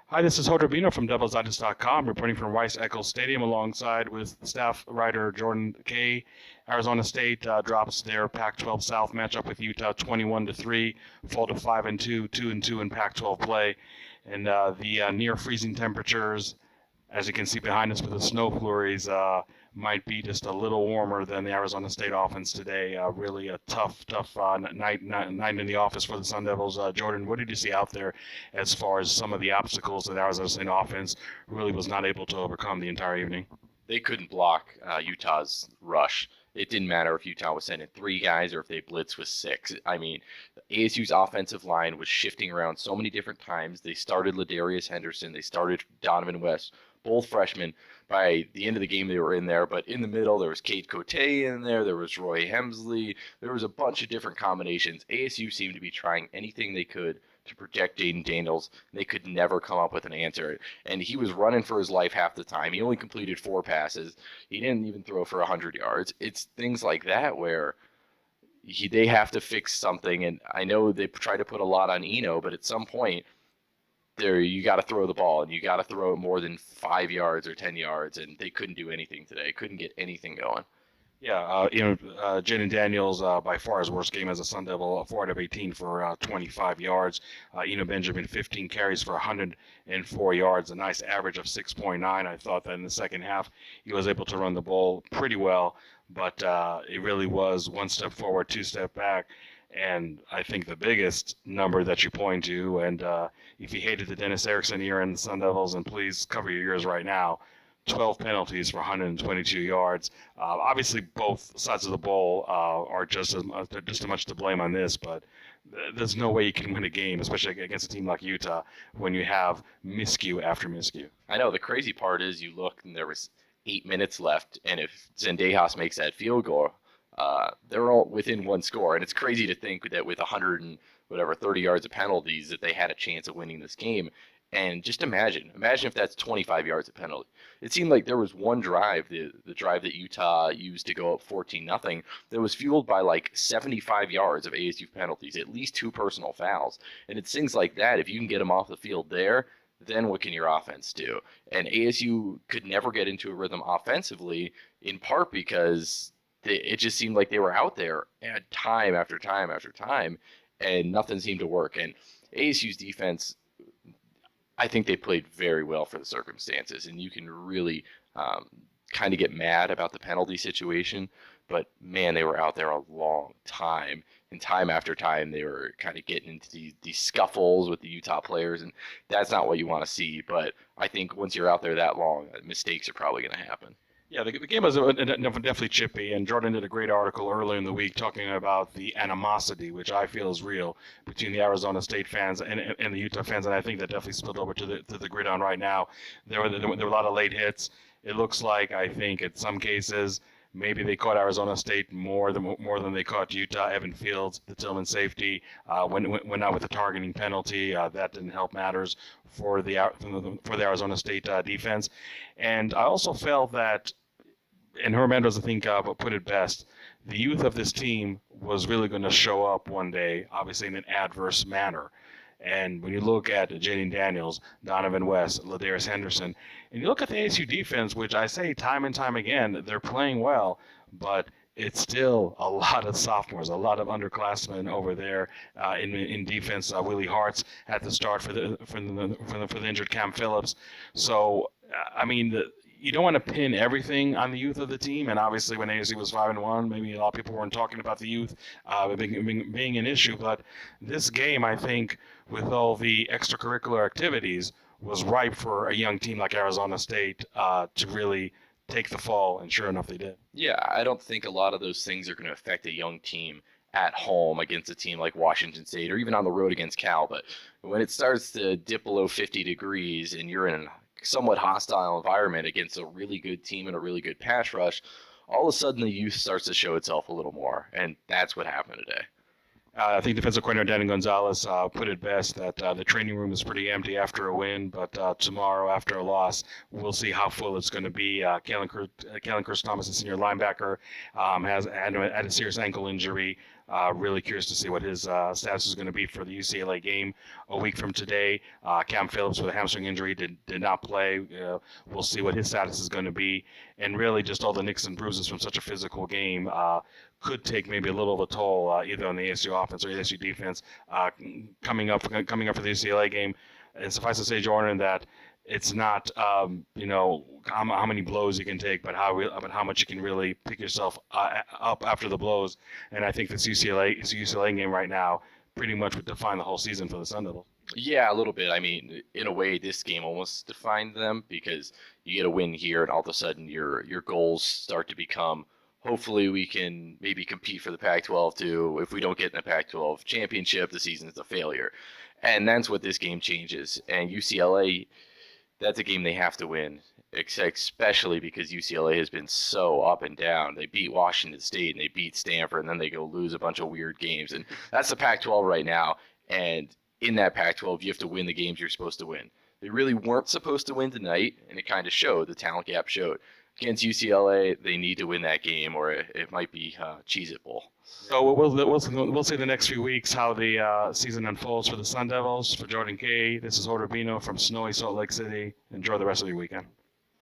Hi, this is Hodor from DevilsDigest.com, reporting from Rice-Eccles Stadium alongside with staff writer Jordan Kay. Arizona State drops their Pac-12 South matchup with Utah 21-3, fall to 5-2, 2-2 in Pac-12 play, and the near freezing temperatures, as you can see behind us with the snow flurries, might be just a little warmer than the Arizona State offense today. Really a tough night in the office for the Sun Devils. Jordan, what did you see out there as far as some of the obstacles that the Arizona State offense really was not able to overcome the entire evening? They couldn't block Utah's rush. It didn't matter if Utah was sending 3 guys or if they blitzed with 6. I mean, ASU's offensive line was shifting around so many different times. They started Ladarius Henderson. They started Donovan West, both freshmen. By the end of the game, they were in there. But in the middle, there was Cade Cote in there. There was Roy Hemsley. There was a bunch of different combinations. ASU seemed to be trying anything they could to protect Jaden Daniels. They could never come up with an answer. And he was running for his life half the time. He only completed 4 passes. He didn't even throw for 100 yards. It's things like that where they have to fix something. And I know they try to put a lot on Eno, but at some point, you got to throw the ball, and you got to throw it more than 5 yards or 10 yards, and they couldn't do anything today. Couldn't get anything going. Yeah, Jaden Daniels by far his worst game as a Sun Devil, 4 out of 18 for 25 yards. Benjamin, 15 carries for 104 yards, a nice average of 6.9. I thought that in the second half he was able to run the ball pretty well, but it really was 1 step forward, 2 step back. And I think the biggest number that you point to, and if you hated the Dennis Erickson year in the Sun Devils, and please cover your ears right now, 12 penalties for 122 yards. Obviously, both sides of the ball are just as much to blame on this, but there's no way you can win a game, especially against a team like Utah, when you have miscue after miscue. I know. The crazy part is you look, and there was 8 minutes left, and if Zendejas makes that field goal, they're all within 1 score. And it's crazy to think that with 30 yards of penalties that they had a chance of winning this game. And just imagine if that's 25 yards of penalty. It seemed like there was one drive, the drive that Utah used to go up 14-0, that was fueled by like 75 yards of ASU penalties, at least 2 personal fouls. And it's things like that. If you can get them off the field there, then what can your offense do? And ASU could never get into a rhythm offensively, in part because it just seemed like they were out there at time after time after time, and nothing seemed to work. And ASU's defense, I think they played very well for the circumstances, and you can really kind of get mad about the penalty situation, but man, they were out there a long time, and time after time they were kind of getting into these scuffles with the Utah players, and that's not what you want to see. But I think once you're out there that long, mistakes are probably going to happen. Yeah, the game was definitely chippy, and Jordan did a great article earlier in the week talking about the animosity, which I feel is real, between the Arizona State fans and the Utah fans, and I think that definitely spilled over to the gridiron right now. There were a lot of late hits. It looks like, I think, in some cases, maybe they caught Arizona State more than they caught Utah. Evan Fields, the Tillman safety, went out with a targeting penalty. That didn't help matters for the Arizona State defense. And I also felt that, and Herm Mendoza, I think, put it best, the youth of this team was really going to show up one day, obviously in an adverse manner. And when you look at Jaden Daniels, Donovan West, Ladarius Henderson, and you look at the ASU defense, which I say time and time again, they're playing well, but it's still a lot of sophomores, a lot of underclassmen over there in defense. Willie Hart's had to start for the injured Cam Phillips. So, I mean, you don't want to pin everything on the youth of the team, and obviously when ASU was 5-1, maybe a lot of people weren't talking about the youth being an issue. But this game, I think, with all the extracurricular activities, was ripe for a young team like Arizona State to really take the fall, and sure enough, they did. Yeah, I don't think a lot of those things are going to affect a young team at home against a team like Washington State, or even on the road against Cal. But when it starts to dip below 50 degrees and you're in a somewhat hostile environment against a really good team and a really good pass rush, all of a sudden the youth starts to show itself a little more, and that's what happened today. I think defensive coordinator Danny Gonzalez put it best that the training room is pretty empty after a win, but tomorrow after a loss, we'll see how full it's going to be. Kalen Thomas, a senior linebacker, has had a serious ankle injury. Really curious to see what his status is going to be for the UCLA game a week from today. Cam Phillips with a hamstring injury did not play. We'll see what his status is going to be. And really just all the nicks and bruises from such a physical game could take maybe a little of a toll either on the ASU offense or ASU defense coming up for the UCLA game. And suffice to say, Jordan, that it's not how many blows you can take, but how much you can really pick yourself up after the blows. And I think this UCLA game right now pretty much would define the whole season for the Sun Devils. Yeah, a little bit. I mean, in a way, this game almost defined them because you get a win here, and all of a sudden your goals start to become, hopefully we can maybe compete for the Pac-12 too. If we don't get in the Pac-12 championship, the season's a failure. And that's what this game changes. And UCLA, that's a game they have to win, especially because UCLA has been so up and down. They beat Washington State and they beat Stanford, and then they go lose a bunch of weird games. And that's the Pac-12 right now. And in that Pac-12, you have to win the games you're supposed to win. They really weren't supposed to win tonight, and it kind of showed. The talent gap showed. Against UCLA, they need to win that game, or it might be Cheez-It Bowl. So we'll see the next few weeks how the season unfolds for the Sun Devils. For Jordan Kay, this is Orbino from snowy Salt Lake City. Enjoy the rest of your weekend.